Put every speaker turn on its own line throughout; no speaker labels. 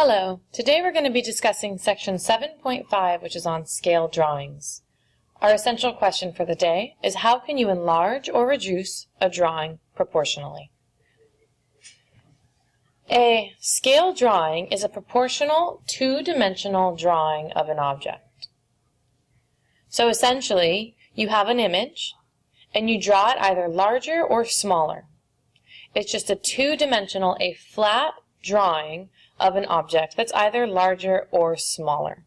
Hello, today we're going to be discussing section 7.5, which is on scale drawings. Our essential question for the day is how can you enlarge or reduce a drawing proportionally? A scale drawing is a proportional two-dimensional drawing of an object. So essentially, you have an image and you draw it either larger or smaller. It's just a two-dimensional, a flat drawing of an object that's either larger or smaller.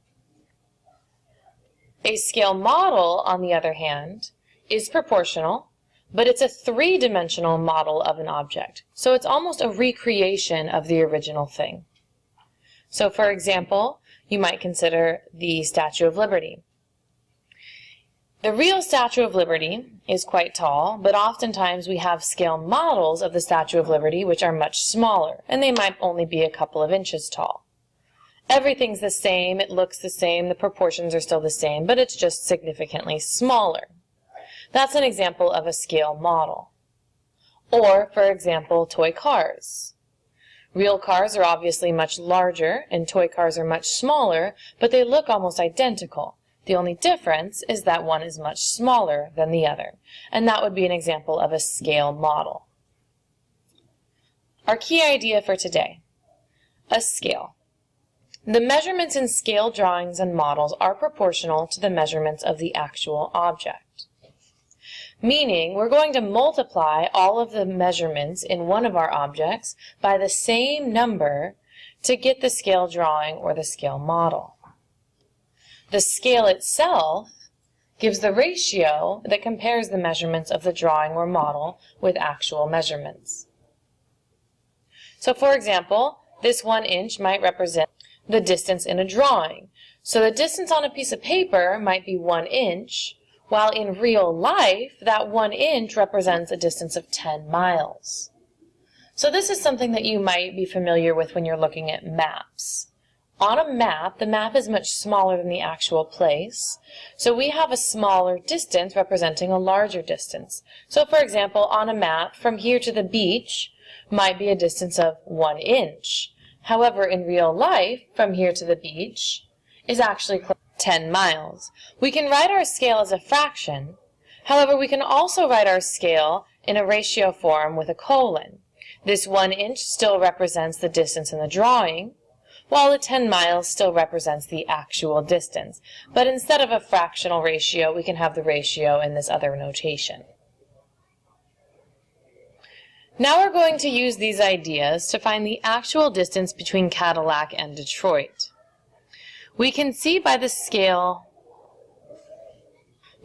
A scale model, on the other hand, is proportional, but it's a three-dimensional model of an object, so it's almost a recreation of the original thing. So, for example, you might consider the Statue of Liberty. The real Statue of Liberty is quite tall, but oftentimes we have scale models of the Statue of Liberty which are much smaller, and they might only be a couple of inches tall. Everything's the same, it looks the same, the proportions are still the same, but it's just significantly smaller. That's an example of a scale model. Or, for example, toy cars. Real cars are obviously much larger, and toy cars are much smaller, but they look almost identical. The only difference is that one is much smaller than the other, and that would be an example of a scale model. Our key idea for today, a scale. The measurements in scale drawings and models are proportional to the measurements of the actual object. Meaning, we're going to multiply all of the measurements in one of our objects by the same number to get the scale drawing or the scale model. The scale itself gives the ratio that compares the measurements of the drawing or model with actual measurements. So for example, this 1 inch might represent the distance in a drawing. So the distance on a piece of paper might be 1 inch, while in real life, that 1 inch represents a distance of 10 miles. So this is something that you might be familiar with when you're looking at maps. On a map, the map is much smaller than the actual place, so we have a smaller distance representing a larger distance. So for example, on a map, from here to the beach might be a distance of 1 inch. However, in real life, from here to the beach is actually 10 miles. We can write our scale as a fraction. However, we can also write our scale in a ratio form with a colon. This 1 inch still represents the distance in the drawing, while the 10 miles still represents the actual distance. But instead of a fractional ratio, we can have the ratio in this other notation. Now we're going to use these ideas to find the actual distance between Cadillac and Detroit. We can see by the scale.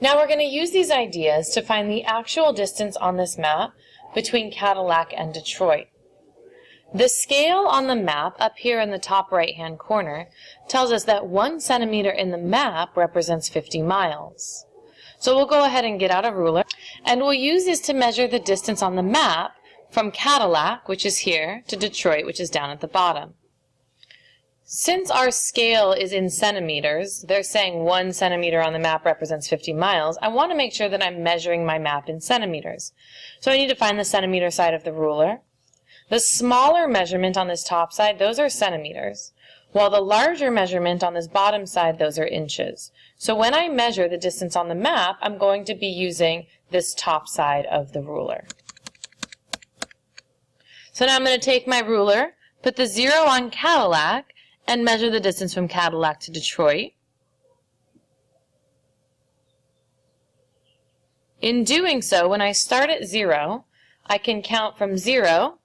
Now we're going to use these ideas to find the actual distance on this map between Cadillac and Detroit. The scale on the map up here in the top right-hand corner tells us that 1 centimeter in the map represents 50 miles. So we'll go ahead and get out a ruler, and we'll use this to measure the distance on the map from Cadillac, which is here, to Detroit, which is down at the bottom. Since our scale is in centimeters, they're saying 1 centimeter on the map represents 50 miles, I want to make sure that I'm measuring my map in centimeters. So I need to find the centimeter side of the ruler. The smaller measurement on this top side, those are centimeters, while the larger measurement on this bottom side, those are inches. So when I measure the distance on the map, I'm going to be using this top side of the ruler. So now I'm going to take my ruler, put the 0 on Cadillac, and measure the distance from Cadillac to Detroit. In doing so, when I start at 0, I can count from 0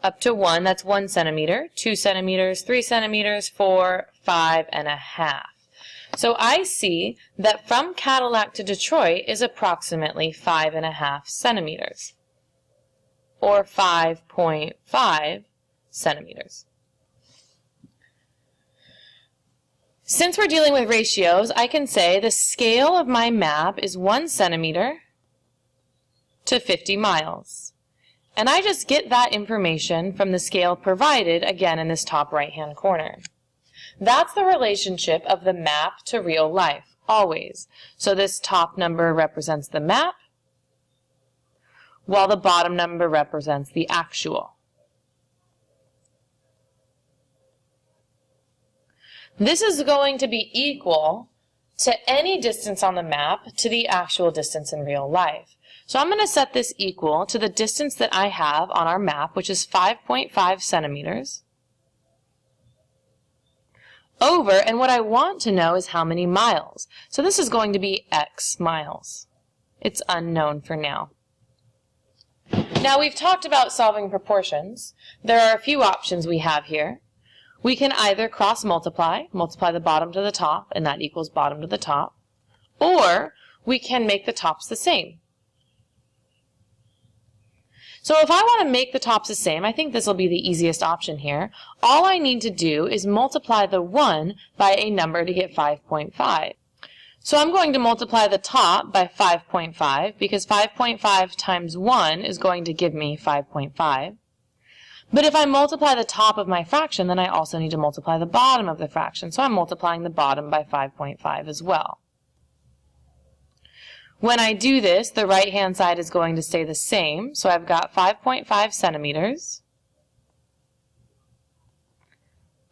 up to 1, that's 1 centimeter, 2 centimeters, 3 centimeters, 4, 5.5. So I see that from Cadillac to Detroit is approximately 5.5 centimeters, or 5.5 centimeters. Since we're dealing with ratios, I can say the scale of my map is 1 centimeter to 50 miles. And I just get that information from the scale provided, again, in this top right-hand corner. That's the relationship of the map to real life, always. So this top number represents the map, while the bottom number represents the actual. this is going to be equal to any distance on the map to the actual distance in real life. So I'm going to set this equal to the distance that I have on our map, which is 5.5 centimeters, over, and what I want to know is how many miles. So this is going to be X miles. It's unknown for now. Now we've talked about solving proportions. There are a few options we have here. We can either cross multiply the bottom to the top, and that equals bottom to the top, or we can make the tops the same. So if I want to make the tops the same, I think this will be the easiest option here. All I need to do is multiply the 1 by a number to get 5.5. So I'm going to multiply the top by 5.5 because 5.5 times 1 is going to give me 5.5. But if I multiply the top of my fraction, then I also need to multiply the bottom of the fraction. So I'm multiplying the bottom by 5.5 as well. When I do this, the right-hand side is going to stay the same. So I've got 5.5 centimeters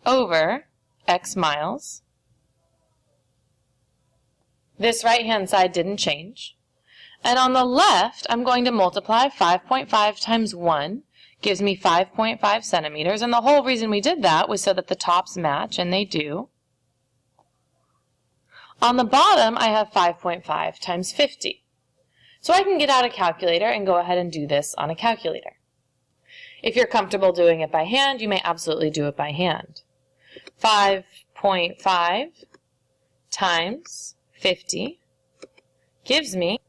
over X miles. This right-hand side didn't change. And on the left, I'm going to multiply 5.5 times 1 gives me 5.5 centimeters. And the whole reason we did that was so that the tops match, and they do. On the bottom, I have 5.5 times 50. So I can get out a calculator and go ahead and do this on a calculator. If you're comfortable doing it by hand, you may absolutely do it by hand. 5.5 times 50 gives me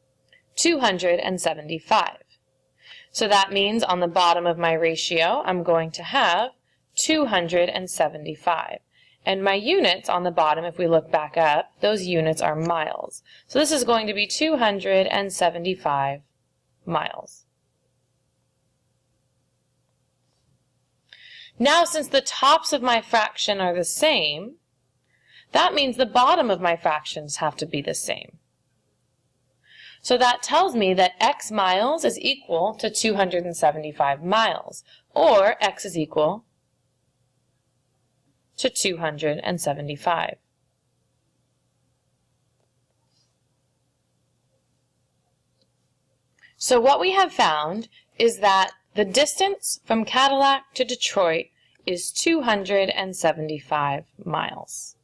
275. So that means on the bottom of my ratio, I'm going to have 275. And my units on the bottom, if we look back up, those units are miles. So this is going to be 275 miles. Now, since the tops of my fraction are the same, that means the bottom of my fractions have to be the same. So that tells me that X miles is equal to 275 miles, or X is equal to 275. So what we have found is that the distance from Cadillac to Detroit is 275 miles.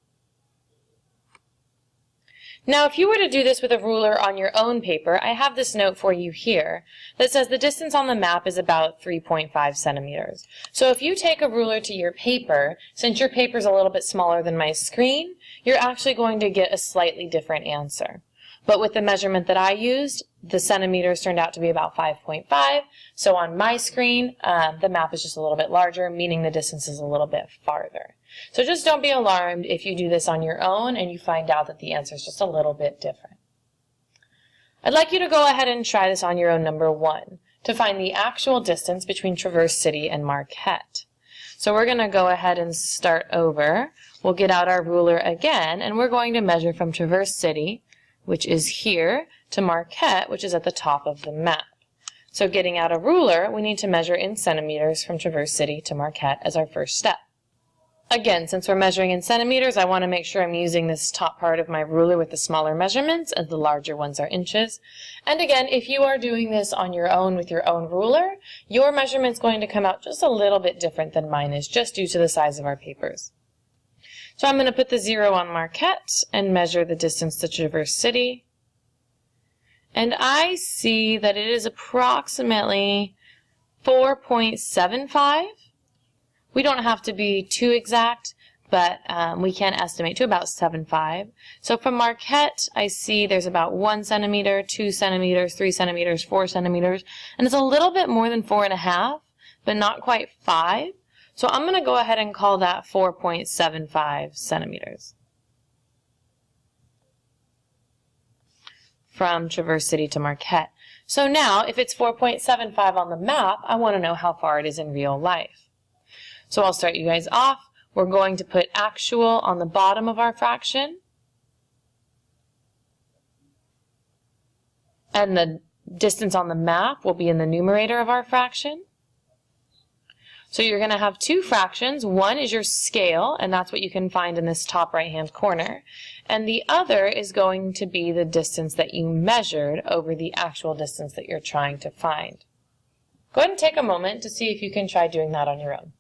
Now, if you were to do this with a ruler on your own paper, I have this note for you here that says the distance on the map is about 3.5 centimeters. So if you take a ruler to your paper, since your paper is a little bit smaller than my screen, you're actually going to get a slightly different answer. But with the measurement that I used, the centimeters turned out to be about 5.5. So on my screen, the map is just a little bit larger, meaning the distance is a little bit farther. So just don't be alarmed if you do this on your own and you find out that the answer is just a little bit different. I'd like you to go ahead and try this on your own number 1 to find the actual distance between Traverse City and Marquette. So we're going to go ahead and start over. We'll get out our ruler again, and we're going to measure from Traverse City, which is here, to Marquette, which is at the top of the map. So getting out a ruler, we need to measure in centimeters from Traverse City to Marquette as our first step. Again, since we're measuring in centimeters, I want to make sure I'm using this top part of my ruler with the smaller measurements, and the larger ones are inches. And again, if you are doing this on your own with your own ruler, your measurement's going to come out just a little bit different than mine is, just due to the size of our papers. So I'm going to put the 0 on Marquette and measure the distance to Traverse City. And I see that it is approximately 4.75. We don't have to be too exact, but we can estimate to about 7.5. So from Marquette, I see there's about 1 centimeter, 2 centimeters, 3 centimeters, 4 centimeters, and it's a little bit more than 4.5, but not quite 5. So I'm going to go ahead and call that 4.75 centimeters. From Traverse City to Marquette. So now, if it's 4.75 on the map, I want to know how far it is in real life. So I'll start you guys off. We're going to put actual on the bottom of our fraction. And the distance on the map will be in the numerator of our fraction. So you're going to have two fractions. One is your scale, and that's what you can find in this top right-hand corner. And the other is going to be the distance that you measured over the actual distance that you're trying to find. Go ahead and take a moment to see if you can try doing that on your own.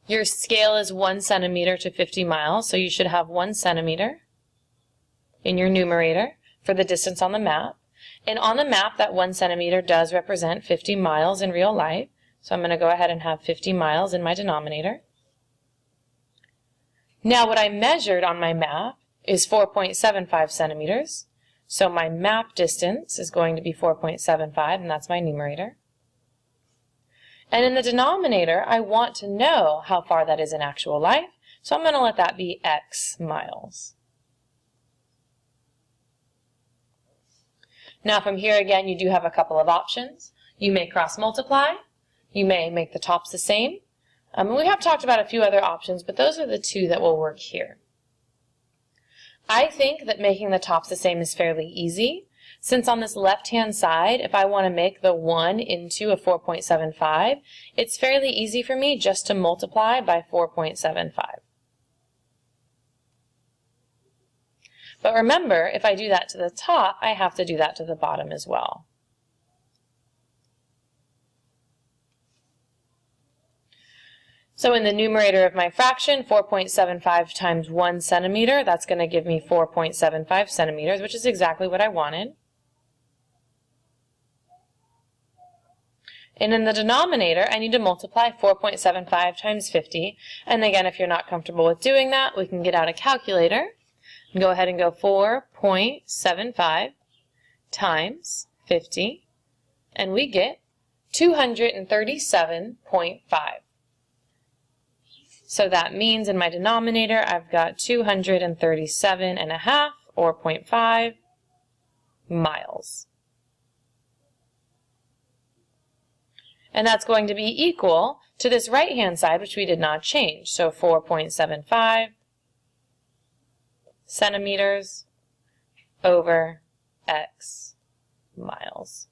Your scale is 1 centimeter to 50 miles, so you should have 1 centimeter in your numerator for the distance on the map. And on the map, that 1 centimeter does represent 50 miles in real life, so I'm going to go ahead and have 50 miles in my denominator. Now what I measured on my map is 4.75 centimeters, so my map distance is going to be 4.75, and that's my numerator. And in the denominator, I want to know how far that is in actual life, so I'm going to let that be x miles. Now from here again, you do have a couple of options. You may cross multiply, you may make the tops the same. And we have talked about a few other options, but those are the two that will work here. I think that making the tops the same is fairly easy. Since on this left-hand side, if I want to make the 1 into a 4.75, it's fairly easy for me just to multiply by 4.75. But remember, if I do that to the top, I have to do that to the bottom as well. So in the numerator of my fraction, 4.75 times 1 centimeter, that's going to give me 4.75 centimeters, which is exactly what I wanted. And in the denominator, I need to multiply 4.75 times 50. And again, if you're not comfortable with doing that, we can get out a calculator and go ahead and go 4.75 times 50, and we get 237.5. So that means in my denominator, I've got 237.5, or 0.5, miles. And that's going to be equal to this right-hand side, which we did not change. So 4.75 centimeters over x miles.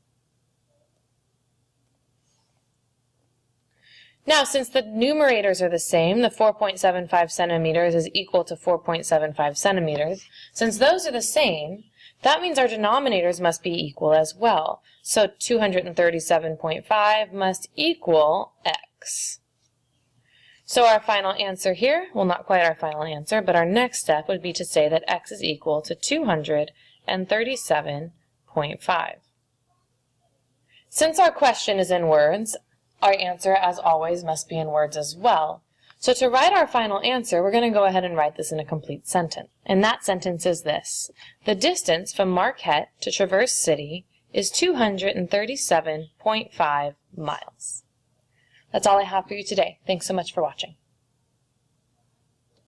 Now, since the numerators are the same, the 4.75 centimeters is equal to 4.75 centimeters. Since those are the same, that means our denominators must be equal as well. So 237.5 must equal x. So our final answer here, well, not quite our final answer, but our next step would be to say that x is equal to 237.5. Since our question is in words, our answer, as always, must be in words as well. So to write our final answer, we're going to go ahead and write this in a complete sentence. And that sentence is this: the distance from Marquette to Traverse City is 237.5 miles. That's all I have for you today. Thanks so much for watching.